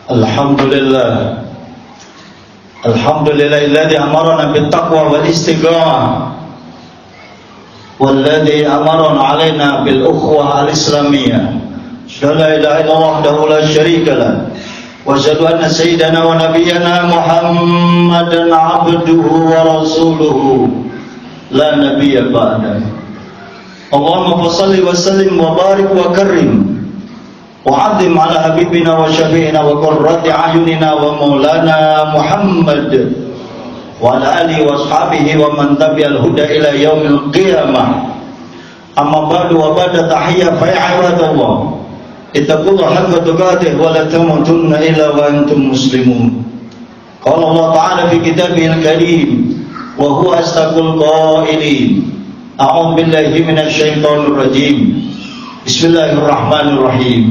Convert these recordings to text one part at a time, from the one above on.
Alhamdulillah. Alhamdulillahilladzi amarna bittaqwa wal istiqamah. Walladzi amarna 'alaina bil ukhuwah al-islamiyyah. La ilaha illallah wahdahu la syarika lah. Wa asyhadu anna sayyidana wa nabiyyana Muhammadan 'abduhu wa rasuluhu. La nabiyya ba'da. Allahumma shalli wa sallim wa barik wa karrim. وعظم على حبيبنا وشفيعنا وقرة أعيننا ومولانا محمد وعلى آله وأصحابه ومن تبع الهدى إلى يوم القيامة. أما بعد وبعد تحية فيا عباد الله اتقوا الله حق تقاته ولا تموتن إلا وأنتم مسلمون. قال الله تعالى في كتابه الكريم وهو أصدق القائلين أعوذ بالله من الشيطان الرجيم بسم الله الرحمن الرحيم.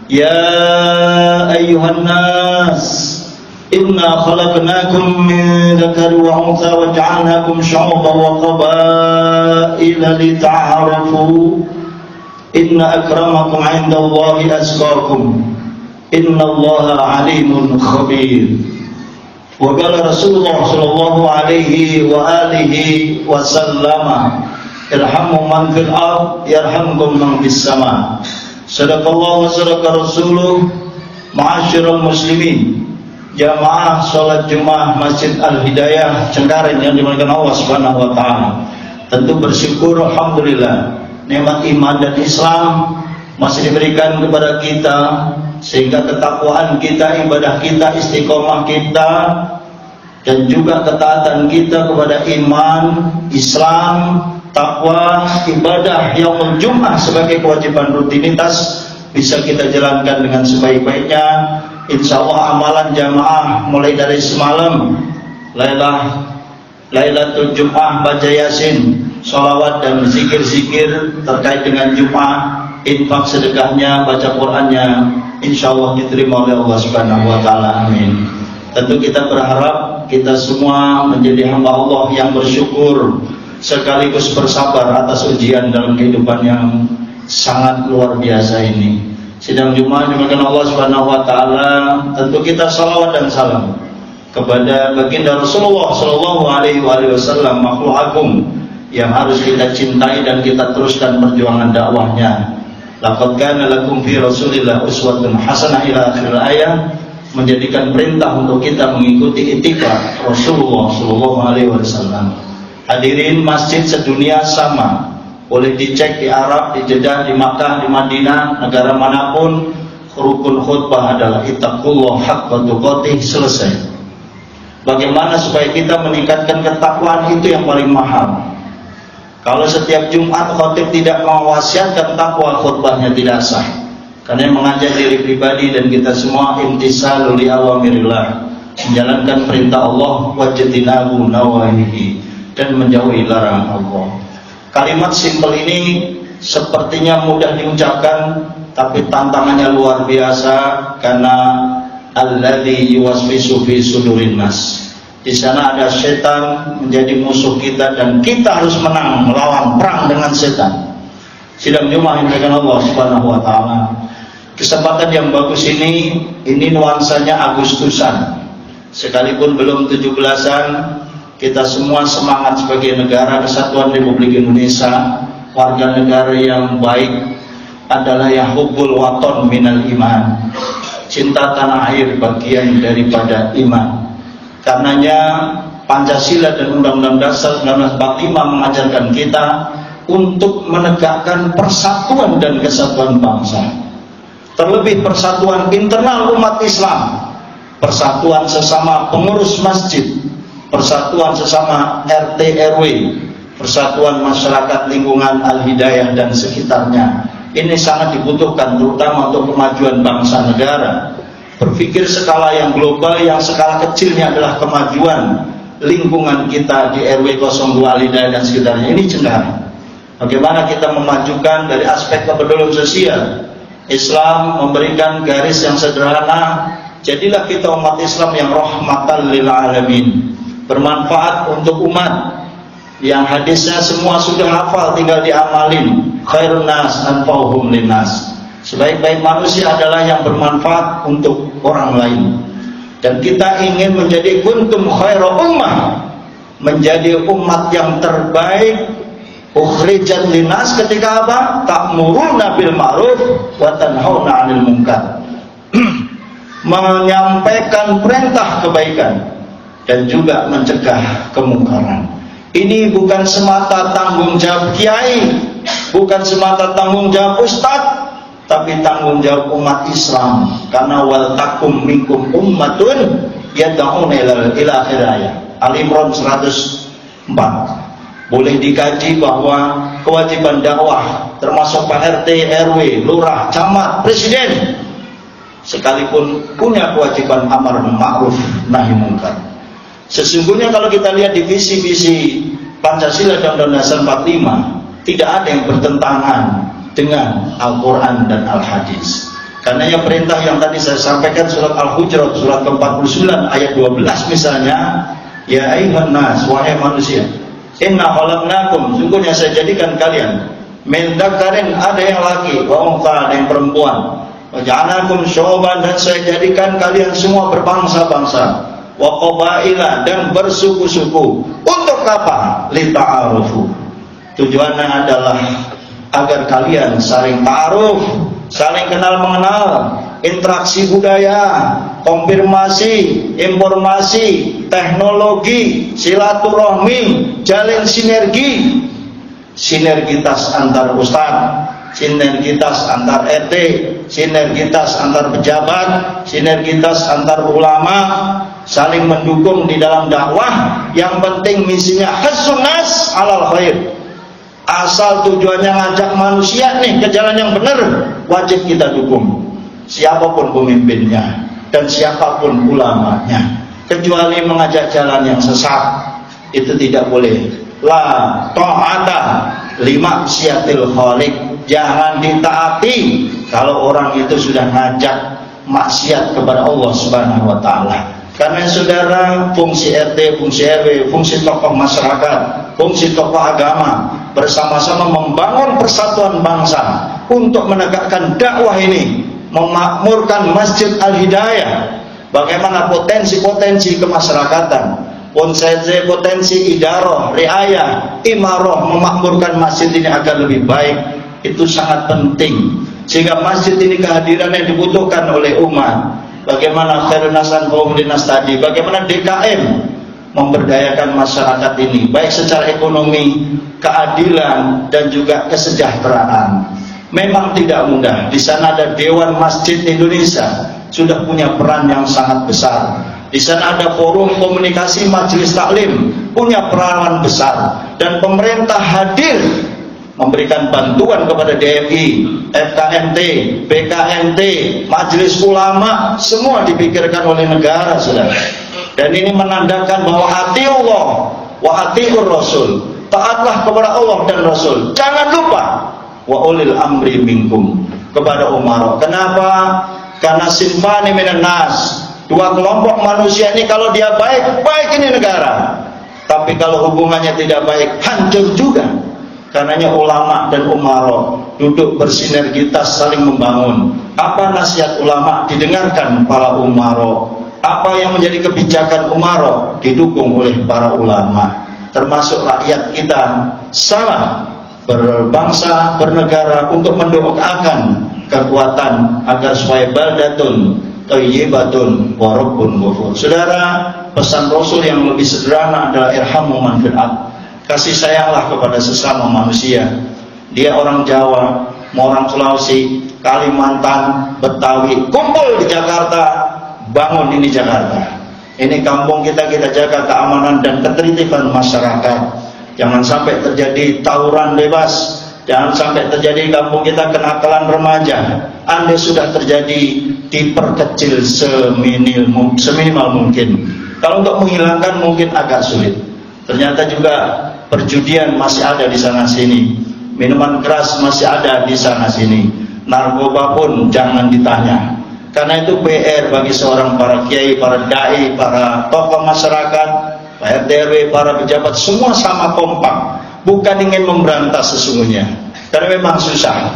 يا أيها الناس إنا خلقناكم من ذكر وأنثى وجعلناكم شعوبا وقبائل لتعارفوا إن أكرمكم عند الله أتقاكم إن الله عليم خبير. وقال رسول الله صلى الله عليه وآله وسلم irhamu man fil ard yarhamkum man fis sama. Sadaqallahu wa sadaqa rasuluh. Ma'asyiral muslimin, jamaah salat Jumat Masjid Al-Hidayah Cengkareng yang dimuliakan Allah Subhanahu wa taala. Tentu bersyukur alhamdulillah nikmat iman dan Islam masih diberikan kepada kita sehingga ketakwaan kita, ibadah kita, istiqomah kita dan juga ketaatan kita kepada iman, Islam, takwa, ibadah yaumul Jumat sebagai kewajiban rutinitas bisa kita jalankan dengan sebaik-baiknya. Insya Allah amalan jamaah mulai dari semalam Lailatul Jumat, baca Yasin, sholawat dan zikir-zikir terkait dengan Jumat, infak sedekahnya, baca Qur'annya, insya Allah diterima oleh Allah Subhanahu wa taala. Amin. Tentu kita berharap kita semua menjadi hamba Allah yang bersyukur sekaligus bersabar atas ujian dalam kehidupan yang sangat luar biasa ini. Sidang Jumat dimuliakan Allah Subhanahu wa taala, tentu kita salawat dan salam kepada baginda Rasulullah sallallahu alaihi wasallam, makhluk agung yang harus kita cintai dan kita teruskan perjuangan dakwahnya. Laqad kana lakum fi Rasulillah uswatun hasanah ila akhir ayat, menjadikan perintah untuk kita mengikuti itikad Rasulullah sallallahu alaihi wasallam. Hadirin masjid sedunia sama, boleh dicek di Arab, di Jeddah, di Makkah, di Madinah, negara manapun, rukun khutbah adalah ittaqullah haqqa tuqatih, selesai. Bagaimana supaya kita meningkatkan ketakwaan, itu yang paling mahal. Kalau setiap Jumat khotib tidak mewasiatkan takwa, khutbahnya tidak sah. Karena yang mengajak diri pribadi dan kita semua imtisalul li awamirillah, menjalankan perintah Allah, wajtinabu nawahihi, dan menjauhi larangan Allah. Kalimat simpel ini sepertinya mudah diucapkan, tapi tantangannya luar biasa karena alladzi yuwaswisu fi sudurin nas. Di sana ada setan menjadi musuh kita dan kita harus menang, melawan perang dengan setan. Sidang Jumat yang Allah Subhanahu wa taala. Kesempatan yang bagus ini nuansanya Agustusan. Sekalipun belum 17-an, kita semua semangat sebagai negara kesatuan Republik Indonesia, warga negara yang baik adalah yang hubbul waton minal iman. Cinta tanah air bagian daripada iman. Karenanya Pancasila dan Undang-Undang Dasar 1945 mengajarkan kita untuk menegakkan persatuan dan kesatuan bangsa. Terlebih persatuan internal umat Islam, persatuan sesama pengurus masjid, persatuan sesama RT RW, persatuan masyarakat lingkungan Al-Hidayah dan sekitarnya. Ini sangat dibutuhkan terutama untuk kemajuan bangsa negara. Berpikir skala yang global, yang skala kecilnya adalah kemajuan lingkungan kita di RW 02 Al-Hidayah dan sekitarnya. Ini cenderung bagaimana kita memajukan dari aspek kepedulian sosial. Islam memberikan garis yang sederhana, jadilah kita umat Islam yang rahmatan lil alamin, bermanfaat untuk umat, yang hadisnya semua sudah hafal tinggal diamalin. Khairun nas anfa'uhum linnas, Sebaik-baik manusia adalah yang bermanfaat untuk orang lain. Dan kita ingin menjadi kuntum khairu ummah, menjadi umat yang terbaik, ukhrijat linnas, ketika apa? Ta'muruna bil ma'ruf wa tanhauna 'anil munkar. Menyampaikan perintah kebaikan dan juga mencegah kemungkaran. Ini bukan semata tanggung jawab kiai, bukan semata tanggung jawab ustadz, tapi tanggung jawab umat Islam. Karena wal takum minkum ummatun yad'una ila akhir ayat. Al-Imran 104. Boleh dikaji bahwa kewajiban dakwah termasuk Pak RT, RW, lurah, camat, presiden sekalipun punya kewajiban amar ma'ruf nahi munkar. Sesungguhnya kalau kita lihat di visi-visi Pancasila dan Undang-Undang Dasar 45, tidak ada yang bertentangan dengan Al-Quran dan Al-Hadis. Karenanya perintah yang tadi saya sampaikan surat Al-Hujurat surat ke-49 ayat 12 misalnya, ya ayyuhan nas, wahai manusia, inna khalaqnakum, sungguhnya saya jadikan kalian min dzakarin, ada yang laki, wa untha, ada yang perempuan, wa ja'alnakum syu'uban, dan saya jadikan kalian semua berbangsa-bangsa, wa qabaila, dan bersuku-suku. Untuk apa? Lita'arufu. Tujuannya adalah agar kalian saling ta'aruf, saling kenal mengenal, interaksi budaya, konfirmasi, informasi, teknologi, silaturahmi, jalin sinergi, sinergitas antar ustaz, sinergitas antar RT, sinergitas antar pejabat, sinergitas antar ulama, saling mendukung di dalam dakwah. Yang penting misinya hasunnas alal khair. Asal tujuannya ngajak manusia nih ke jalan yang benar, wajib kita dukung siapapun pemimpinnya dan siapapun ulamanya, kecuali mengajak jalan yang sesat, itu tidak boleh. La ta'ata lima siatil khaliq, jangan ditaati kalau orang itu sudah ngajak maksiat kepada Allah Subhanahu wa taala. Karena saudara, fungsi RT, fungsi RW, fungsi tokoh masyarakat, fungsi tokoh agama bersama-sama membangun persatuan bangsa untuk menegakkan dakwah ini, memakmurkan Masjid Al-Hidayah. Bagaimana potensi-potensi kemasyarakatan, potensi idaroh, riayah, imaroh, memakmurkan masjid ini agar lebih baik, itu sangat penting. Sehingga masjid ini kehadiran yang dibutuhkan oleh umat. Bagaimana khairun nasan qaumul linnas tadi, bagaimana DKM memberdayakan masyarakat ini, baik secara ekonomi, keadilan, dan juga kesejahteraan. Memang tidak mudah. Di sana ada Dewan Masjid Indonesia, sudah punya peran yang sangat besar. Di sana ada forum komunikasi majelis taklim, punya peranan besar. Dan pemerintah hadir memberikan bantuan kepada DMI, FKMT, BKMT, Majelis Ulama, semua dipikirkan oleh negara, saudara. Dan ini menandakan bahwa atiullah wa atiur Rasul, taatlah kepada Allah dan Rasul. Jangan lupa wa ulil amri minkum, kepada umara. Kenapa? Karena sinfani minan nas, dua kelompok manusia ini kalau dia baik, baik ini negara. Tapi kalau hubungannya tidak baik, hancur juga. Karenanya ulama dan umara duduk bersinergitas saling membangun. Apa nasihat ulama didengarkan para umara, apa yang menjadi kebijakan umara didukung oleh para ulama. Termasuk rakyat kita sama berbangsa, bernegara untuk mendoakan kekuatan agar supaya baldatun thayyibatun wa rabbun ghafur. Saudara, pesan Rasul yang lebih sederhana adalah irhamu man fil ardh. Kasih sayanglah kepada sesama manusia. Dia orang Jawa, mau orang Sulawesi, Kalimantan, Betawi, kumpul di Jakarta, bangun ini Jakarta. Ini kampung kita, kita jaga keamanan dan ketertiban masyarakat. Jangan sampai terjadi tawuran bebas, jangan sampai terjadi kampung kita kenakalan remaja. Andai sudah terjadi, diperkecil seminimal mungkin. Kalau untuk menghilangkan mungkin agak sulit. Ternyata juga perjudian masih ada di sana sini, minuman keras masih ada di sana sini, narkoba pun jangan ditanya. Karena itu PR bagi seorang para kiai, para dai, para tokoh masyarakat, Pak RT RW, para pejabat, semua sama kompak, bukan ingin memberantas sesungguhnya, karena memang susah.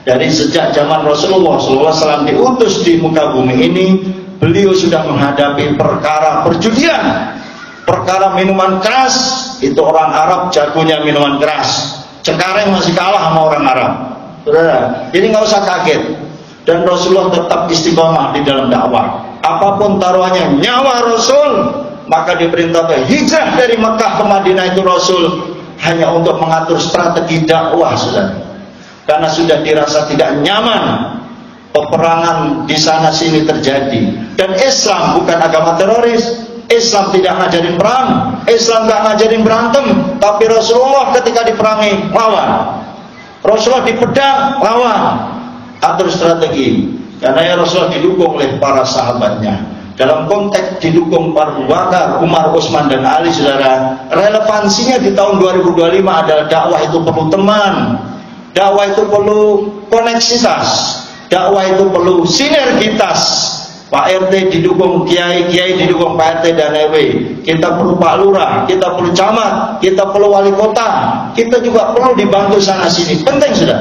Dari sejak zaman Rasulullah SAW diutus di muka bumi ini, beliau sudah menghadapi perkara perjudian, perkara minuman keras. Itu orang Arab jagonya minuman keras. Cengkareng masih kalah sama orang Arab. Saudara, jadi nggak usah kaget. Dan Rasulullah tetap istiqomah di dalam dakwah. Apapun taruhannya nyawa Rasul, maka diperintahkan hijrah dari Mekah ke Madinah itu Rasul hanya untuk mengatur strategi dakwah, saudara. Karena sudah dirasa tidak nyaman peperangan di sana sini terjadi. Dan Islam bukan agama teroris. Islam tidak ngajarin perang, Islam nggak ngajarin berantem. Tapi Rasulullah ketika diperangi lawan, Rasulullah di pedang lawan, atur strategi. Karena ya Rasulullah didukung oleh para sahabatnya. Dalam konteks didukung para Abu Bakar, Umar, Utsman dan Ali, saudara. Relevansinya di tahun 2025 adalah dakwah itu perlu teman, dakwah itu perlu koneksitas, dakwah itu perlu sinergitas. Pak RT didukung Kiai, Kiai didukung Pak RT dan RW. Kita perlu Pak Lurah, kita perlu camat, kita perlu wali kota, kita juga perlu dibantu sana sini. Penting sudah.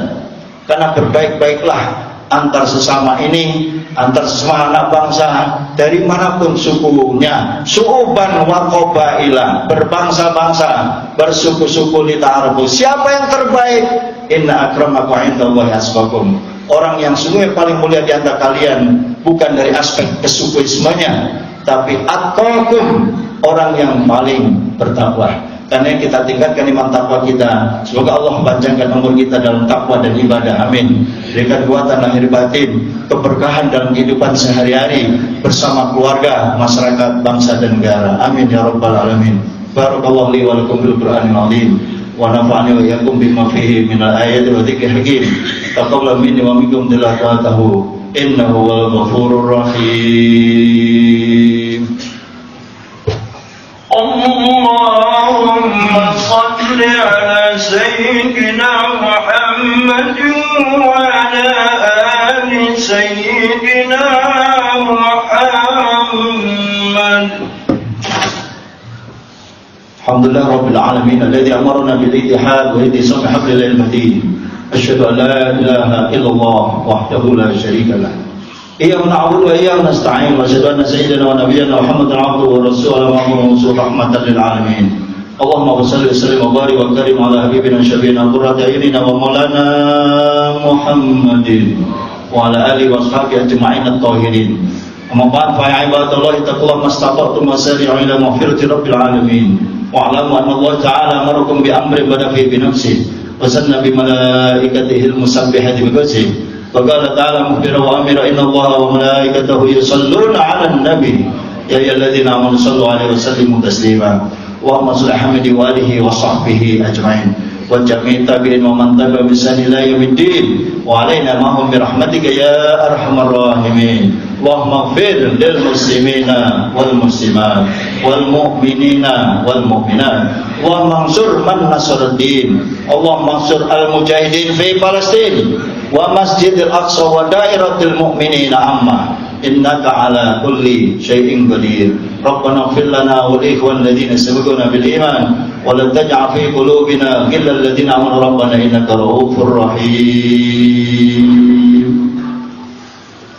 Karena berbaik-baiklah antar sesama ini, antar sesama anak bangsa dari manapun sukunya. Su'uban wa qabaila, berbangsa-bangsa, bersuku-suku lita'arafu. Siapa yang terbaik? Inna akramakum indallahi atqakum. Orang yang sungguh paling mulia di antara kalian bukan dari aspek kesukuismenya, tapi atqakum, orang yang paling bertakwa. Karena kita tingkatkan iman takwa kita. Semoga Allah panjangkan umur kita dalam takwa dan ibadah. Amin. Berikan kekuatan lahir batin, keberkahan dalam kehidupan sehari-hari bersama keluarga, masyarakat, bangsa dan negara. Amin ya rabbal alamin. Barakallahu li wa lakum bil Qur'anil azim. Wa nafa'ani wa iyyakum bima fihi minal ayati wa dzikril hakim. Taqabbal minni wa minkum tilawatahu. Innahu wal ghafurur rahim. Allahumma shalli ala sayyidina Muhammad wa ala ali sayyidina Muhammad. Alhamdulillah Rabbil Alamin alladhi amarna bil ittihad wa ittisam hablil matin. Asyhadu an la ilaha illallah wahdahu la syarika lah. Iyyahu na'budu wa iyyahu nasta'in wa asyhadu anna sayyidana wa nabiyyana Muhammadan 'abduhu wa rasuluhu wa rahmatan lil alamin. Allahumma shalli wa sallim wa barik wa karim ala habibina syafiina qurrati a'yunina wa maulana Muhammadin wa ala alihi wa sahbihi ajma'in at-tahirin. Amma ba'd fa ya ibadallahi taqullaha mastata'tum wa sari'u ila maghfirati rabbil alamin. Wa'lamu anna Allah ta'ala amarakum bi amrin bada fi bi nafsihi wa sanna bi malaikatihi al-musabbihati bi qadsihi wa qala ta'ala mukhbiran wa amira inna Allah wa malaikatahu yusalluna 'alan nabi ya ayyuhalladzina amanu sallu 'alaihi wa sallimu taslima wa salli hamdi wa alihi wa sahbihi ajma'in wa jami'i tabi'in wa man tabi'a bi ihsan ila yaumiddin wa 'alaina ma'hum bi rahmatika ya arhamar rahimin. Allahumma ighfir lil muslimina wal muslimat wal mu'minina wal mu'minat wa mansur man nasruddin. Allahumma mansur al mujahidin fi Palestin wa masjidil aqsa wa dairatil mu'minina amma innaka ala kulli syai'in qadir. Rabbana ighfir lana wa li ikhwanina alladhina sabaquna bil iman wa la taj'al fi qulubina ghillan lil ladzina amanu rabbana innaka ra'ufur rahim.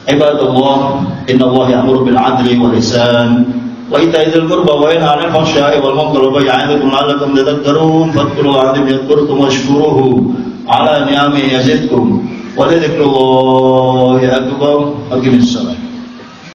Ibadallah, innallaha ya'muru bil 'adli wal ihsan wa ita'i dzil qurba wa yanha 'anil fahsya'i wal munkari wa ya'idukum la'allakum tadhakkarun. Fadhkurullaha 'azim yadhkurkum washkuruhu 'ala ni'amihi yazidkum wa la dzikrullahi akbar. Aqimis shalah.